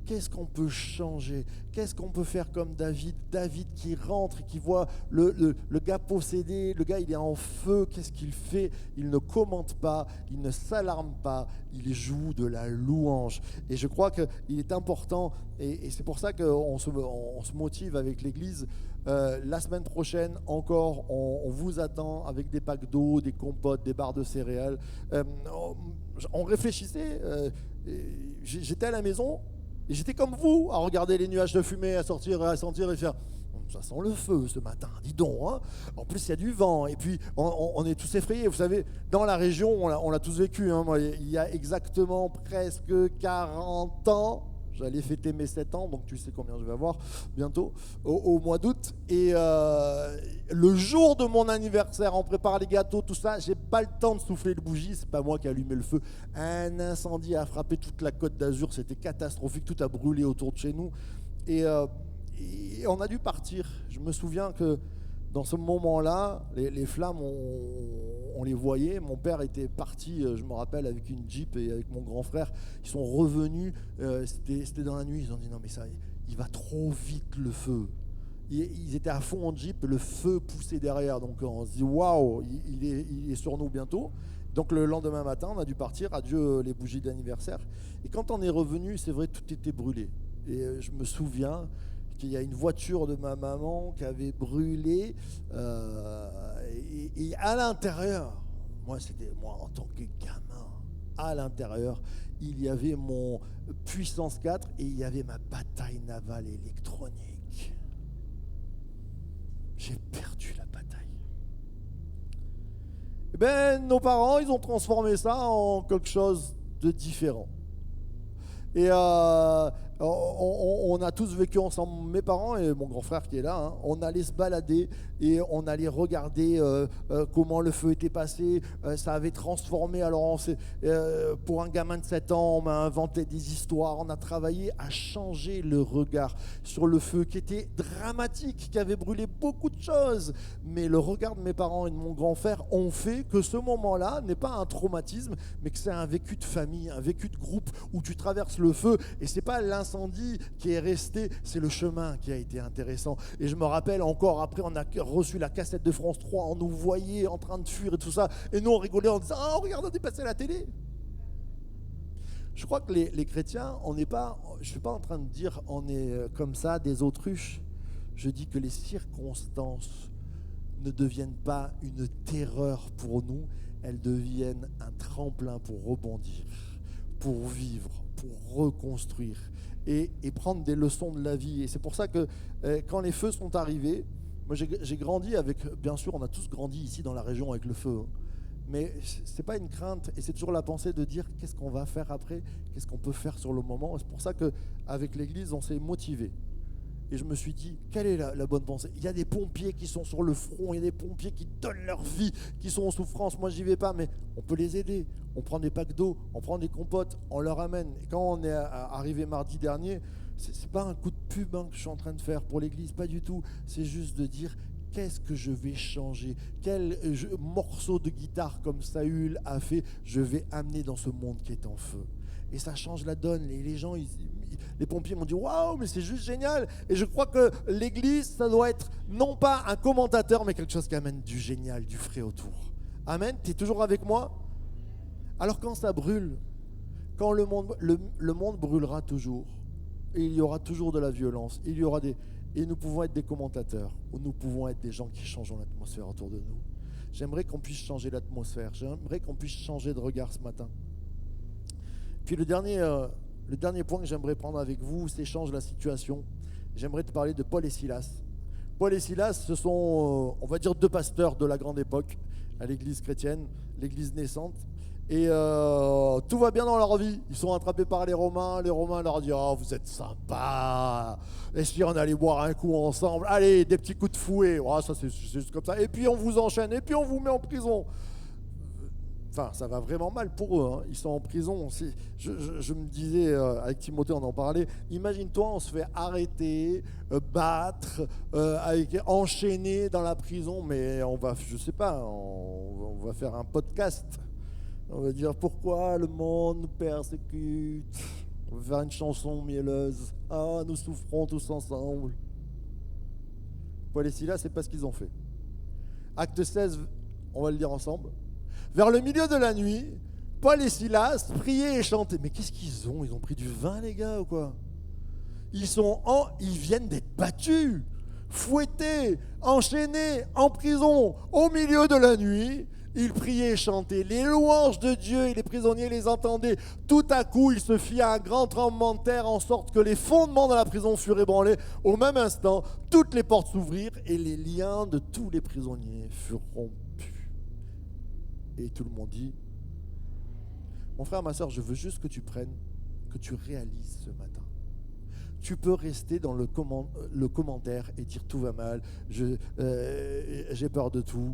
Qu'est-ce qu'on peut changer? Qu'est-ce qu'on peut faire comme David? David qui rentre et qui voit le gars possédé, le gars il est en feu, qu'est-ce qu'il fait? Il ne commente pas, il ne s'alarme pas, il joue de la louange. Et je crois qu'il est important, et c'est pour ça qu'on se motive avec l'Église. La semaine prochaine encore, on vous attend avec des packs d'eau, des compotes, des barres de céréales. On réfléchissait, j'étais à la maison, et j'étais comme vous, à regarder les nuages de fumée, à sortir et à sentir et faire « Ça sent le feu ce matin, dis donc, hein !» En plus, il y a du vent, et puis on est tous effrayés. Vous savez, dans la région, on l'a tous vécu. Hein. Moi, il y a exactement presque 40 ans, j'allais fêter mes 7 ans, donc tu sais combien je vais avoir bientôt, au mois d'août. Et le jour de mon anniversaire, on prépare les gâteaux, tout ça, j'ai pas le temps de souffler le bougie, c'est pas moi qui ai allumé le feu. Un incendie a frappé toute la Côte d'Azur, c'était catastrophique, tout a brûlé autour de chez nous. Et on a dû partir. Je me souviens que dans ce moment-là, les flammes, on les voyait. Mon père était parti, je me rappelle, avec une Jeep et avec mon grand frère. Ils sont revenus, c'était dans la nuit, ils ont dit non mais ça, il va trop vite le feu. Ils étaient à fond en Jeep, le feu poussait derrière. Donc on se dit waouh, il est sur nous bientôt. Donc le lendemain matin, on a dû partir, adieu les bougies d'anniversaire. Et quand on est revenu, c'est vrai, tout était brûlé. Et je me souviens qu'il y a une voiture de ma maman qui avait brûlé et à l'intérieur, moi en tant que gamin, à l'intérieur, il y avait mon puissance 4 et il y avait ma bataille navale électronique. J'ai perdu la bataille. Eh ben, nos parents, ils ont transformé ça en quelque chose de différent. Et on a tous vécu ensemble, mes parents et mon grand frère qui est là, hein, on allait se balader et on allait regarder comment le feu était passé, ça avait transformé. Alors pour un gamin de 7 ans, on m'a inventé des histoires, on a travaillé à changer le regard sur le feu qui était dramatique, qui avait brûlé beaucoup de choses. Mais le regard de mes parents et de mon grand frère ont fait que ce moment-là n'est pas un traumatisme, mais que c'est un vécu de famille, un vécu de groupe où tu traverses le feu et c'est pas l'incendie l'incendie qui est resté, c'est le chemin qui a été intéressant. Et je me rappelle encore, après on a reçu la cassette de France 3, on nous voyait en train de fuir et tout ça, et nous on rigolait en disant « Oh, regarde, on est passé à la télé !» Je crois que les chrétiens, je ne suis pas en train de dire on est comme ça, des autruches. Je dis que les circonstances ne deviennent pas une terreur pour nous, elles deviennent un tremplin pour rebondir, pour vivre, pour reconstruire et prendre des leçons de la vie. Et c'est pour ça que quand les feux sont arrivés, moi j'ai grandi avec, bien sûr on a tous grandi ici dans la région avec le feu, hein. Mais ce n'est pas une crainte, et c'est toujours la pensée de dire qu'est-ce qu'on va faire après, qu'est-ce qu'on peut faire sur le moment. Et c'est pour ça qu'avec l'église, on s'est motivé. Et je me suis dit, quelle est la bonne pensée? Il y a des pompiers qui sont sur le front, il y a des pompiers qui donnent leur vie, qui sont en souffrance. Moi, j'y vais pas, mais on peut les aider. On prend des packs d'eau, on prend des compotes, on leur amène. Et quand on est arrivé mardi dernier, c'est pas un coup de pub que je suis en train de faire pour l'église, pas du tout. C'est juste de dire, qu'est-ce que je vais changer? Quel morceau de guitare comme Saül a fait, je vais amener dans ce monde qui est en feu? Et ça change la donne. Les gens, les pompiers m'ont dit « Waouh, mais c'est juste génial !» Et je crois que l'église, ça doit être non pas un commentateur, mais quelque chose qui amène du génial, du frais autour. Amen. Tu es toujours avec moi? Alors quand ça brûle, quand le monde brûlera toujours, et il y aura toujours de la violence, il y aura et nous pouvons être des commentateurs, ou nous pouvons être des gens qui changeons l'atmosphère autour de nous. J'aimerais qu'on puisse changer l'atmosphère, j'aimerais qu'on puisse changer de regard ce matin. Puis le dernier point que j'aimerais prendre avec vous, c'est change la situation. J'aimerais te parler de Paul et Silas. Paul et Silas, ce sont, on va dire, deux pasteurs de la grande époque à l'église chrétienne, l'église naissante. Et tout va bien dans leur vie. Ils sont attrapés par les Romains leur disent « Oh, vous êtes sympas. Et si on allait boire un coup ensemble? Allez, des petits coups de fouet. Oh, ça, c'est juste comme ça. Et puis on vous enchaîne. Et puis on vous met en prison. » Enfin, ça va vraiment mal pour eux, hein. Ils sont en prison. Je me disais, avec Timothée, on en parlait. Imagine-toi, on se fait arrêter, battre, enchaîner dans la prison. Mais on va, je sais pas, on va faire un podcast. On va dire pourquoi le monde nous persécute. On va faire une chanson mielleuse. Ah, nous souffrons tous ensemble. Paul et Silas, c'est pas ce qu'ils ont fait. Acte 16, on va le lire ensemble. Vers le milieu de la nuit, Paul et Silas priaient et chantaient. Mais qu'est-ce qu'ils ont? Ils ont pris du vin, les gars, ou quoi? Ils viennent d'être battus, fouettés, enchaînés, en prison, au milieu de la nuit. Ils priaient et chantaient les louanges de Dieu et les prisonniers les entendaient. Tout à coup, il se fit un grand tremblement de terre en sorte que les fondements de la prison furent ébranlés. Au même instant, toutes les portes s'ouvrirent et les liens de tous les prisonniers furent rompus. Et tout le monde dit, mon frère, ma soeur, je veux juste que tu prennes, que tu réalises ce matin. Tu peux rester dans le commentaire et dire tout va mal, j'ai peur de tout.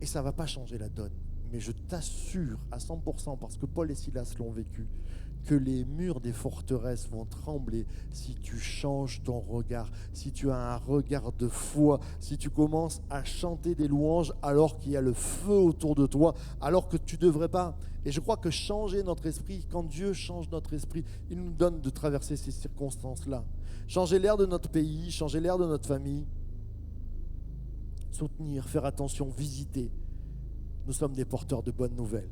Et ça ne va pas changer la donne. Mais je t'assure à 100%, parce que Paul et Silas l'ont vécu, que les murs des forteresses vont trembler si tu changes ton regard, si tu as un regard de foi, si tu commences à chanter des louanges alors qu'il y a le feu autour de toi, alors que tu ne devrais pas. Et je crois que changer notre esprit, quand Dieu change notre esprit, il nous donne de traverser ces circonstances-là. Changer l'air de notre pays, changer l'air de notre famille, soutenir, faire attention, visiter. Nous sommes des porteurs de bonnes nouvelles.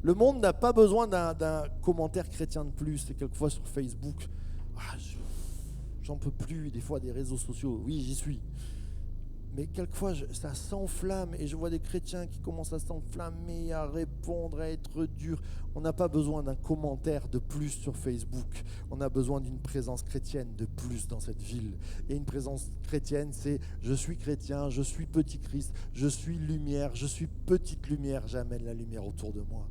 Le monde n'a pas besoin d'un commentaire chrétien de plus. Et quelquefois sur Facebook, j'en peux plus des fois des réseaux sociaux. Oui, j'y suis. Mais quelquefois, ça s'enflamme et je vois des chrétiens qui commencent à s'enflammer, à répondre, à être durs. On n'a pas besoin d'un commentaire de plus sur Facebook. On a besoin d'une présence chrétienne de plus dans cette ville. Et une présence chrétienne, c'est « je suis chrétien, je suis petit Christ, je suis lumière, je suis petite lumière, j'amène la lumière autour de moi ».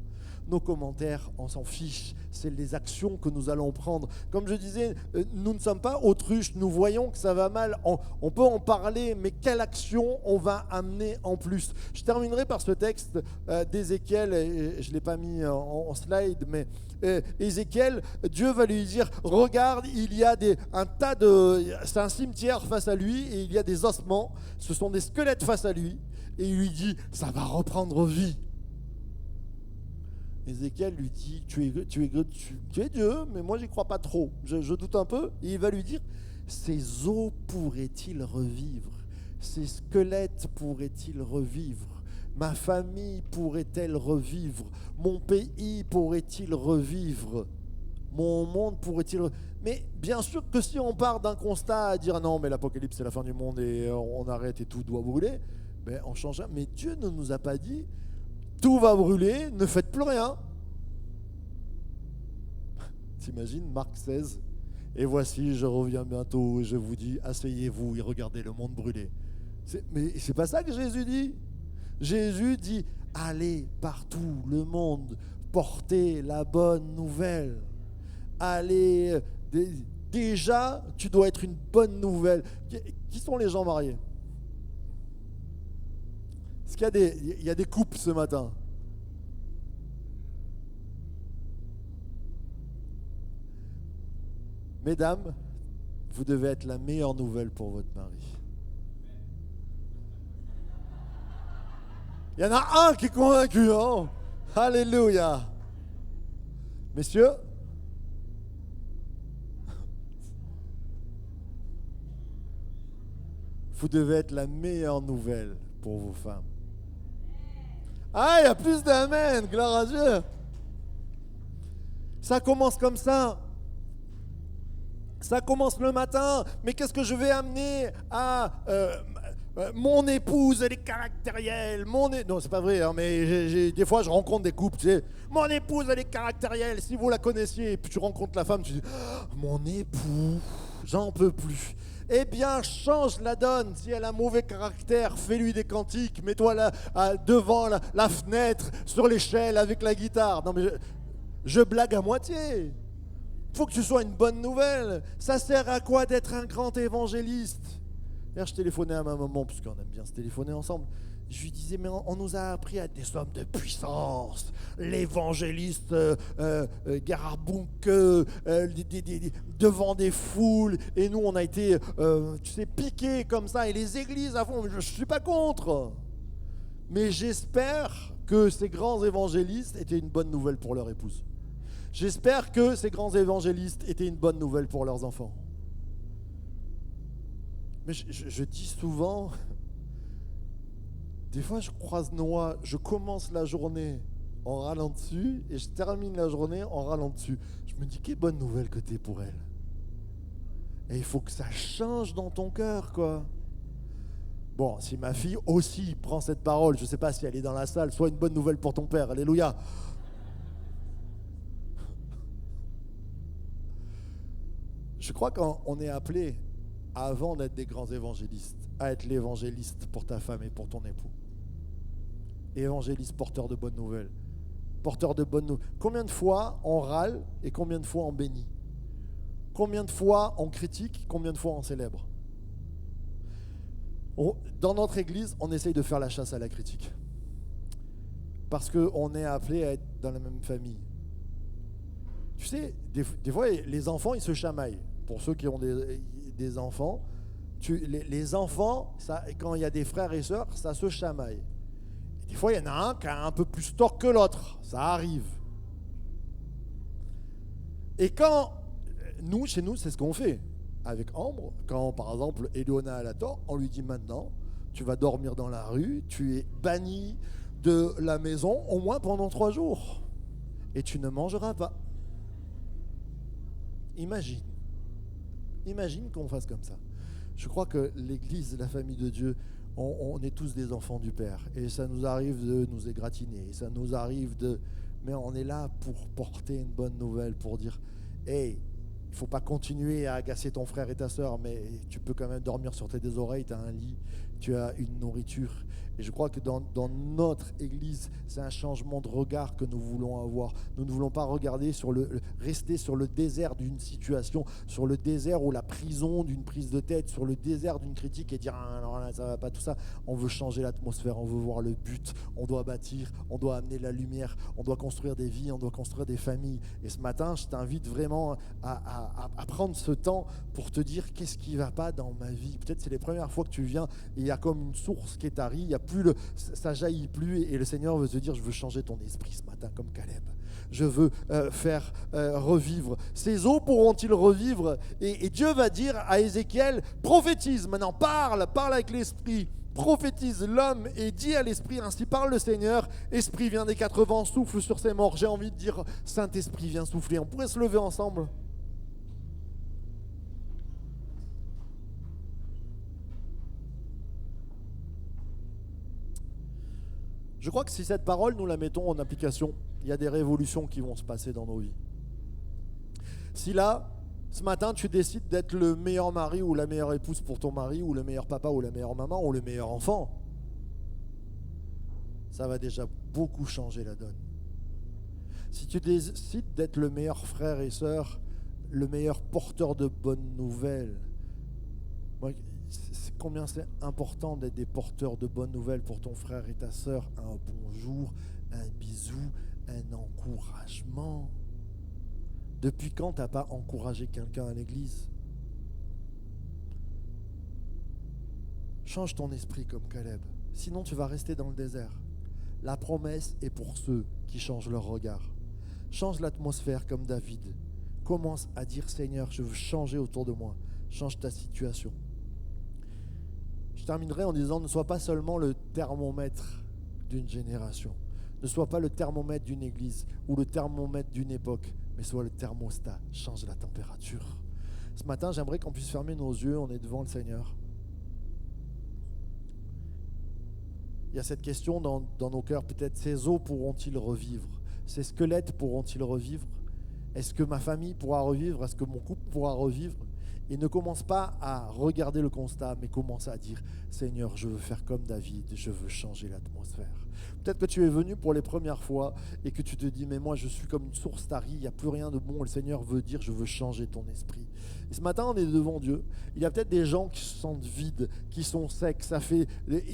Nos commentaires, on s'en fiche. C'est les actions que nous allons prendre. Comme je disais, nous ne sommes pas autruches. Nous voyons que ça va mal. On peut en parler, mais quelle action on va amener en plus? Je terminerai par ce texte d'Ézéchiel. Et je ne l'ai pas mis en slide, mais Ézéchiel, Dieu va lui dire, regarde, il y a c'est un cimetière face à lui et il y a des ossements. Ce sont des squelettes face à lui. Et il lui dit, ça va reprendre vie. Ézéchiel lui dit, tu es Dieu, mais moi j'y crois pas trop, je doute un peu. Et il va lui dire, ces os pourraient-ils revivre? Ces squelettes pourraient-ils revivre? Ma famille pourrait-elle revivre? Mon pays pourrait-il revivre? Mon monde pourrait-il... Mais bien sûr que si on part d'un constat à dire non mais l'apocalypse c'est la fin du monde et on arrête et tout doit brûler, ben on change. Mais Dieu ne nous a pas dit tout va brûler, ne faites plus rien. T'imagines Marc 16, et voici je reviens bientôt et je vous dis asseyez-vous et regardez le monde brûler. Mais c'est pas ça que Jésus dit. Jésus dit allez partout le monde, portez la bonne nouvelle. Allez, déjà tu dois être une bonne nouvelle. Qui sont les gens mariés? Est-ce qu'il y a des couples ce matin? Mesdames, vous devez être la meilleure nouvelle pour votre mari. Il y en a un qui est convaincu, hein? Alléluia. Messieurs, vous devez être la meilleure nouvelle pour vos femmes. Ah, il y a plus d'amen, gloire à Dieu. Ça commence comme ça. Ça commence le matin, mais qu'est-ce que je vais amener à mon épouse, elle est caractérielle. Non, c'est pas vrai, hein, mais des fois je rencontre des couples, tu sais. Mon épouse, elle est caractérielle. Si vous la connaissiez, et puis tu rencontres la femme, tu dis mon époux, j'en peux plus. Eh bien, change la donne. Si elle a un mauvais caractère, fais-lui des cantiques. Mets-toi là, devant la fenêtre, sur l'échelle, avec la guitare. Non, mais je blague à moitié. Il faut que tu sois une bonne nouvelle. Ça sert à quoi d'être un grand évangéliste? D'ailleurs, je téléphonais à ma maman, parce qu'on aime bien se téléphoner ensemble. Je lui disais, mais on nous a appris à être des hommes de puissance. L'évangéliste Gerhard Bunke, devant des foules. Et nous, on a été, tu sais, piqués comme ça. Et les églises à fond, je ne suis pas contre. Mais j'espère que ces grands évangélistes étaient une bonne nouvelle pour leur épouse. J'espère que ces grands évangélistes étaient une bonne nouvelle pour leurs enfants. Mais je dis souvent, des fois je croise Noah, je commence la journée en râlant dessus et je termine la journée en râlant dessus. Je me dis, quelle bonne nouvelle que t'es pour elle. Et il faut que ça change dans ton cœur, quoi. Bon, si ma fille aussi prend cette parole, je ne sais pas si elle est dans la salle, soit une bonne nouvelle pour ton père, alléluia. Je crois qu'on est appelé, avant d'être des grands évangélistes, à être l'évangéliste pour ta femme et pour ton époux. Évangéliste, porteur de bonnes nouvelles. Porteur de bonnes nouvelles. Combien de fois on râle et combien de fois on bénit? Combien de fois on critique, combien de fois on célèbre? Dans notre église, on essaye de faire la chasse à la critique. Parce qu'on est appelé à être dans la même famille. Tu sais, des fois, les enfants, ils se chamaillent. Pour ceux qui ont des enfants, les enfants, ça, quand il y a des frères et sœurs, ça se chamaille. Et des fois, il y en a un qui a un peu plus tort que l'autre. Ça arrive. Et quand, chez nous, c'est ce qu'on fait. Avec Ambre, quand par exemple, Eleona a tort, on lui dit maintenant, tu vas dormir dans la rue, tu es banni de la maison au moins pendant 3 jours. Et tu ne mangeras pas. Imagine qu'on fasse comme ça. Je crois que l'Église, la famille de Dieu, on est tous des enfants du Père. Et ça nous arrive de nous égratigner. Ça nous arrive de... Mais on est là pour porter une bonne nouvelle, pour dire, hey, il ne faut pas continuer à agacer ton frère et ta sœur, mais tu peux quand même dormir sur tes 2 oreilles, tu as un lit, tu as une nourriture. Et je crois que dans notre Église, c'est un changement de regard que nous voulons avoir. Nous ne voulons pas regarder rester sur le désert d'une situation, sur le désert ou la prison d'une prise de tête, sur le désert d'une critique et dire ah, alors là, ça va pas tout ça. On veut changer l'atmosphère, on veut voir le but, on doit bâtir, on doit amener la lumière, on doit construire des vies, on doit construire des familles. Et ce matin, je t'invite vraiment à prendre ce temps pour te dire qu'est-ce qui ne va pas dans ma vie. Peut-être c'est les premières fois que tu viens et il y a comme une source qui est tarie, ça jaillit plus et le Seigneur veut te dire je veux changer ton esprit ce matin comme Caleb. je veux faire revivre. Ces eaux pourront-ils revivre? Et Dieu va dire à Ézéchiel, prophétise, maintenant parle avec l'esprit. Prophétise l'homme et dit à l'esprit, ainsi parle le Seigneur, esprit vient des quatre vents, souffle sur ses morts. J'ai envie de dire, Saint-Esprit vient souffler. On pourrait se lever ensemble? Je crois que si cette parole, nous la mettons en application, il y a des révolutions qui vont se passer dans nos vies. Si là, ce matin, tu décides d'être le meilleur mari ou la meilleure épouse pour ton mari, ou le meilleur papa ou la meilleure maman, ou le meilleur enfant, ça va déjà beaucoup changer la donne. Si tu décides d'être le meilleur frère et sœur, le meilleur porteur de bonnes nouvelles, combien c'est important d'être des porteurs de bonnes nouvelles pour ton frère et ta sœur, un bonjour, un bisou, un encouragement. Depuis quand tu n'as pas encouragé quelqu'un à l'église? Change ton esprit comme Caleb, sinon tu vas rester dans le désert. La promesse est pour ceux qui changent leur regard. Change l'atmosphère comme David. Commence à dire, Seigneur, je veux changer autour de moi. Change ta situation. Je terminerai en disant, ne sois pas seulement le thermomètre d'une génération. Ne sois pas le thermomètre d'une église ou le thermomètre d'une époque, mais sois le thermostat. Change la température. Ce matin, j'aimerais qu'on puisse fermer nos yeux. On est devant le Seigneur. Il y a cette question dans nos cœurs, peut-être, ces os pourront-ils revivre? Ces squelettes pourront-ils revivre? Est-ce que ma famille pourra revivre? Est-ce que mon couple pourra revivre? Et ne commence pas à regarder le constat, mais commence à dire, Seigneur, je veux faire comme David, je veux changer l'atmosphère. Peut-être que tu es venu pour les premières fois et que tu te dis, mais moi je suis comme une source tarie, il n'y a plus rien de bon. Le Seigneur veut dire, je veux changer ton esprit. Et ce matin, on est devant Dieu. Il y a peut-être des gens qui se sentent vides, qui sont secs.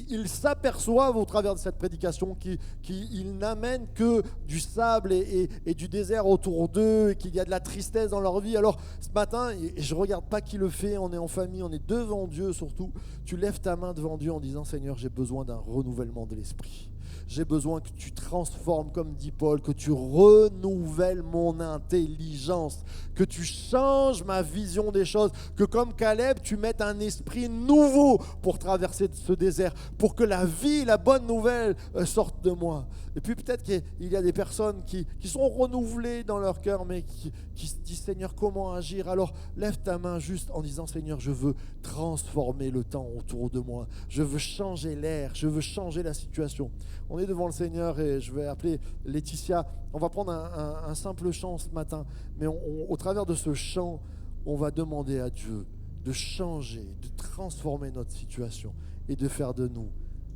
Ils s'aperçoivent au travers de cette prédication qu'ils n'amènent que du sable et du désert autour d'eux, et qu'il y a de la tristesse dans leur vie. Alors ce matin, et je ne regarde pas qui le fait, on est en famille, on est devant Dieu surtout. Tu lèves ta main devant Dieu en disant, Seigneur, j'ai besoin d'un renouvellement de l'esprit. J'ai besoin que tu transformes, comme dit Paul, que tu renouvelles mon intelligence, que tu changes ma vision des choses, que comme Caleb, tu mettes un esprit nouveau pour traverser ce désert, pour que la vie, la bonne nouvelle sorte de moi. Et puis peut-être qu'il y a des personnes qui sont renouvelées dans leur cœur, mais qui se disent, Seigneur, comment agir? Alors lève ta main juste en disant, Seigneur, je veux transformer le temps autour de moi. Je veux changer l'air, je veux changer la situation. On est devant le Seigneur et je vais appeler Laetitia. On va prendre un simple chant ce matin, mais au travers de ce chant, on va demander à Dieu de changer, de transformer notre situation et de faire de nous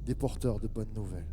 des porteurs de bonnes nouvelles.